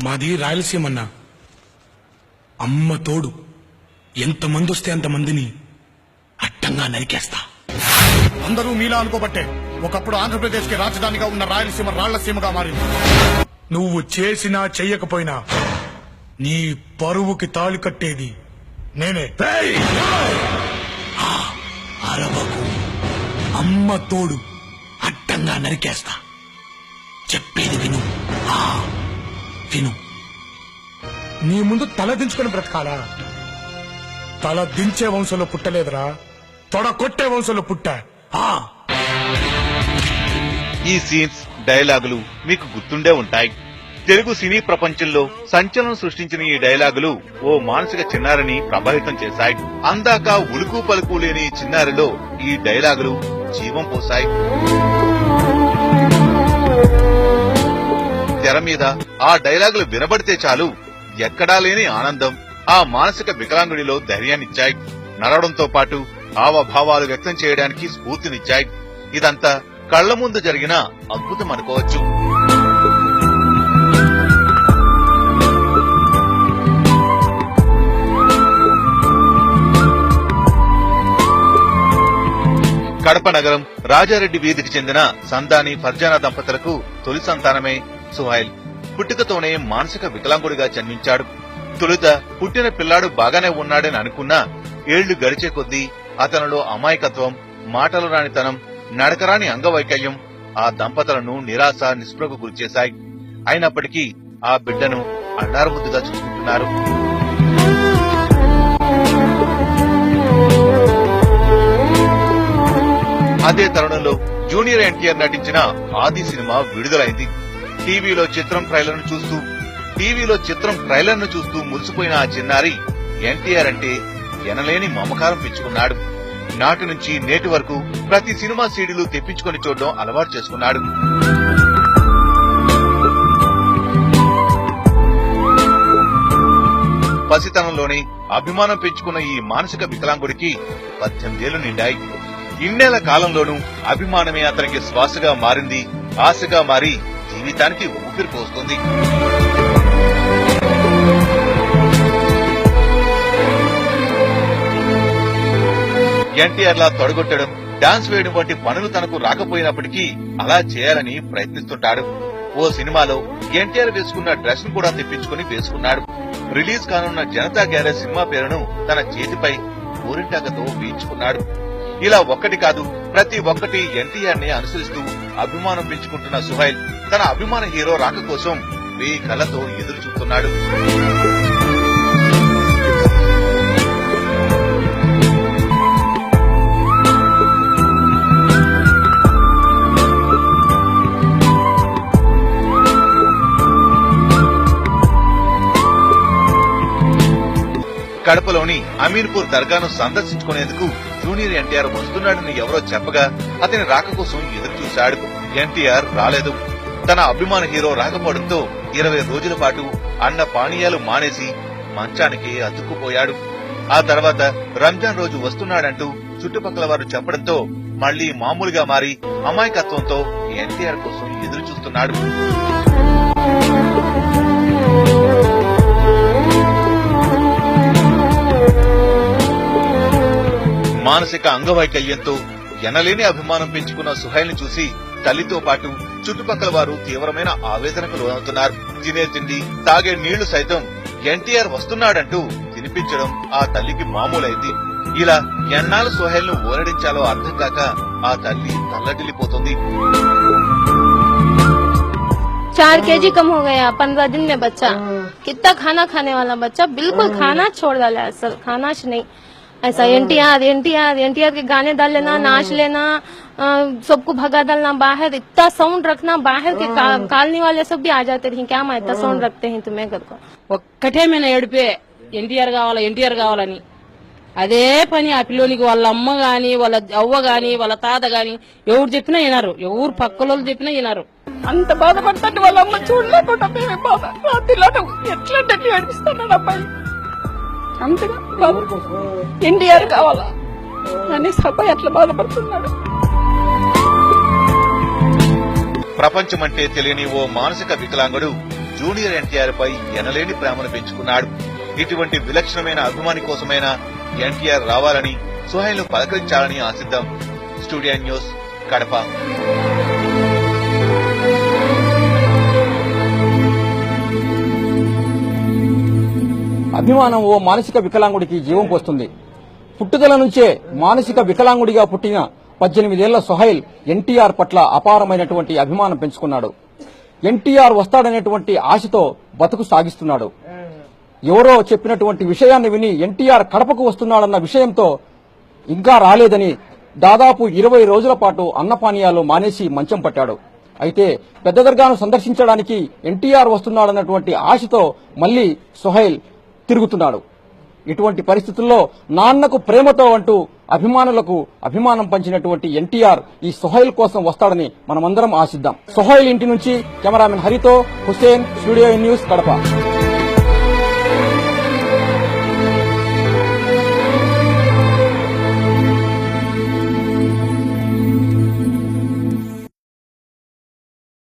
మాది రాయలసీమన్నా. అమ్మ తోడు, ఎంతమంది వస్తే అంతమందిని అడ్డంగా నరికేస్తా. అందరూ మీలా అనుకోబట్టే ఒకప్పుడు ఆంధ్రప్రదేశ్ కి రాజధానిగా ఉన్న రాయలసీమ రాళ్లసీమగా మారింది. నువ్వు చేసినా చెయ్యకపోయినా నీ పరువుకి తాళి కట్టేది నేనే. అరవకు, అమ్మ తోడు, అడ్డంగా నరికేస్తా. చెప్పేది విను, విను. నీ ముందు తల దించుకుని బ్రతకాలా? తల దించే వంశంలో పుట్టలేదురా, తొడ కొట్టే వంశంలో పుట్టా. ఈ సీన్స్, డైలాగులు మీకు గుర్తుండే ఉంటాయి. తెలుగు సినీ ప్రపంచంలో సంచలనం సృష్టించిన ఈ డైలాగులు ఓ మానసిక చిన్నారిని ప్రభావితం చేశాయి. అందాక ఉలుకు పలుకు లేని ఈ చిన్నారిలో ఈ డైలాగులు జీవం పోశాయి. తెర మీద ఆ డైలాగులు వినబడితే చాలు, ఎక్కడా లేని ఆనందం ఆ మానసిక వికలాంగుడిలో ధైర్యాన్నిచ్చాయి. నడవడంతో పాటు హావభావాలు వ్యక్తం చేయడానికి స్ఫూర్తినిచ్చాయి. ఇదంతా కళ్ల ముందు జరిగిన అద్భుతం అనుకోవచ్చు. కడప నగరం రాజారెడ్డి వీధికి చెందిన సందాని ఫర్జానా దంపతులకు తొలి సంతానమే సుహైల్. పుట్టుకతోనే మానసిక వికలాంగుడిగా జన్మించాడు. తొలుత పుట్టిన పిల్లాడు బాగానే ఉన్నాడని అనుకున్నా ఏళ్లు గడిచే కొద్దీ అతనిలో అమాయకత్వం, మాటలు రానితనం, నడకరాని అంగవైకల్యం ఆ దంపతులను నిరాశ, నిస్పృహకు గురిచేశాయి. అయినప్పటికీ ఆ బిడ్డను అన్నారముద్దుగా చూసుకుంటున్నారు. అదే తరుణంలో జూనియర్ ఎన్టీఆర్ నటించిన ఆది సినిమా విడుదలైంది. టీవీలో చిత్రం ట్రైలర్ ను చూస్తూ మురిసిపోయిన ఆ చిన్నారి ఎన్టీఆర్ అంటే ఎనలేని మమకారం పెంచుకున్నాడు. నాటి నుంచి నేటి వరకు ప్రతి సినిమా సీడీలు తెప్పించుకొని చూడడం అలవాటు చేసుకున్నాడు. పసితనంలోనే అభిమానం పెంచుకున్న ఈ మానసిక వికలాంగుడికి 18 ఏళ్లు నిండాయి. ఇన్నేళ్ల కాలంలోనూ అభిమానమే అతనికి శ్వాసగా మారింది, ఆశగా మారి జీవితానికి ఊపిరి పోస్తుంది. ఎన్టీఆర్ లా తొడగొట్టడం, డాన్స్ వేయడం వంటి పనులు తనకు రాకపోయినప్పటికీ అలా చేయాలని ప్రయత్నిస్తుంటాడు. ఓ సినిమాలో ఎన్టీఆర్ వేసుకున్న డ్రెస్ ను కూడా తెప్పించుకుని వేసుకున్నాడు. రిలీజ్ కానున్న జనతా గ్యారేజ్ సినిమా పేరును తన చేతిపై గోరింటాకతో వేయించుకున్నాడు. ఇలా ఒక్కటి కాదు, ప్రతి ఒక్కటి ఎన్టీఆర్ ని అనుసరిస్తూ అభిమానం పెంచుకుంటున్న సుహైల్ తన అభిమాన హీరో రాక కోసం 1000 కళ్లతో ఎదురు చూస్తున్నాడు. కడపలోని అమీర్పూర్ దర్గాను సందర్శించుకునేందుకు జూనియర్ ఎన్టీఆర్ వస్తున్నాడని ఎవరో చెప్పగా అతని రాక కోసం ఎదురు చూశాడు. ఎన్టీఆర్ రాలేదు. తన అభిమాన హీరో రాకపోవడంతో 20 రోజుల పాటు అన్న పానీయాలు మానేసి మంచానికి అతుక్కుపోయాడు. ఆ తర్వాత రంజాన్ రోజు వస్తున్నాడంటూ చుట్టుపక్కల వారు చెప్పడంతో మళ్లీ మామూలుగా మారి అమాయకత్వంతో ఎన్టీఆర్ కోసం ఎదురు చూస్తున్నాడు. మానసిక అంగవైకల్యంతో ఎనలేని అభిమానం పెంచుకున్న సుహైల్ ని చూసి తల్లితో పాటు చుట్టుపక్కల వారు తీవ్రమైన ఆవేదనకు లోనవుతున్నారు. తినే తిండి, తాగే నీళ్లు సైతం ఎన్టీఆర్ వస్తున్నాడంటూ తినిపించడం ఆ తల్లికి మామూలైంది. ఇలా ఎన్నాళ్ళు సుహైల్ ను ఓరడించాలో అర్థం కాక ఆ తల్లి తల్లడిల్లిపోతుంది. 4 kg कम हो गया 15 दिन में बच्चा. कितना खाना खाने वाला बच्चा, बिल्कुल खाना छोड़ डाला है सर, खाना नहीं ऐसा. एनटीआर के गाने डाल लेना, नाच लेना, सबको भगा डालना बाहर, इतना साउंड रखना, बाहर के कॉलोनी वाले सब भी आ जाते थे. क्या मैं इतना साउंड रखते हैं तुम्हें घर को. ఒక్కటే మీద ఏడిపే ఎన్టీఆర్ కావాలని. అదే పని ఆ పిల్లోనికి వాళ్ళ అమ్మ గాని, వాళ్ళ అవ్వ గాని, వాళ్ళ తాత గాని ఎవరు చెప్పినా వినరు, ఎవరు పక్కలో చెప్పినా వినరు. అంత బాధపడతాడు. వాళ్ళ అమ్మ చూడలేకుండా మేమే బాధ. రాత్రిలో ఎట్లా ఏడిపిస్తున్నాడు అబ్బాయి. అంతగా బాబు ఎన్టీఆర్ కావాలా అని అబ్బాయి అట్లా బాధపడుతున్నాడు. ప్రపంచమంటే తెలియని ఓ మానసిక వికలాంగుడు జూనియర్ ఎన్టీఆర్ పై ఎనలేని ప్రేమను పెంచుకున్నాడు. ఇటువంటి విలక్షణమైన అభిమాని కోసమైనా ఎన్టీఆర్ రావాలని, సుహైల్ ను పలకరించాలని ఆశిద్దాం. Studio news, Kadapa. అభిమానం ఓ మానసిక వికలాంగుడికి జీవం పోస్తుంది. పుట్టుదల నుంచే మానసిక వికలాంగుడిగా పుట్టిన 18 ఏళ్ల సుహైల్ ఎన్టీఆర్ పట్ల అపారమైనటువంటి అభిమానం పెంచుకున్నాడు. ఎన్టీఆర్ వస్తాడనేటువంటి ఆశతో బతుకు సాగిస్తున్నాడు. ఎవరో చెప్పినటువంటి విషయాన్ని విని ఎన్టీఆర్ కడపకు వస్తున్నాడన్న విషయంతో ఇంకా రాలేదని దాదాపు 20 రోజుల పాటు అన్నపానీయాలు మానేసి మంచం పట్టాడు. అయితే పెద్ద దర్గాను సందర్శించడానికి ఎన్టీఆర్ వస్తున్నాడన్నటువంటి ఆశతో మళ్లీ సుహైల్ తిరుగుతున్నాడు. ఇటువంటి పరిస్థితుల్లో నాన్నకు ప్రేమతో అంటూ అభిమానులకు అభిమానం పంచినటువంటి ఎన్టీఆర్ ఈ సుహైల్ కోసం వస్తాడని మనమందరం ఆశిద్దాం. సుహైల్ ఇంటి నుంచి కెమెరామెన్ హరితో హుసేన్, స్టూడియో న్యూస్, కడప.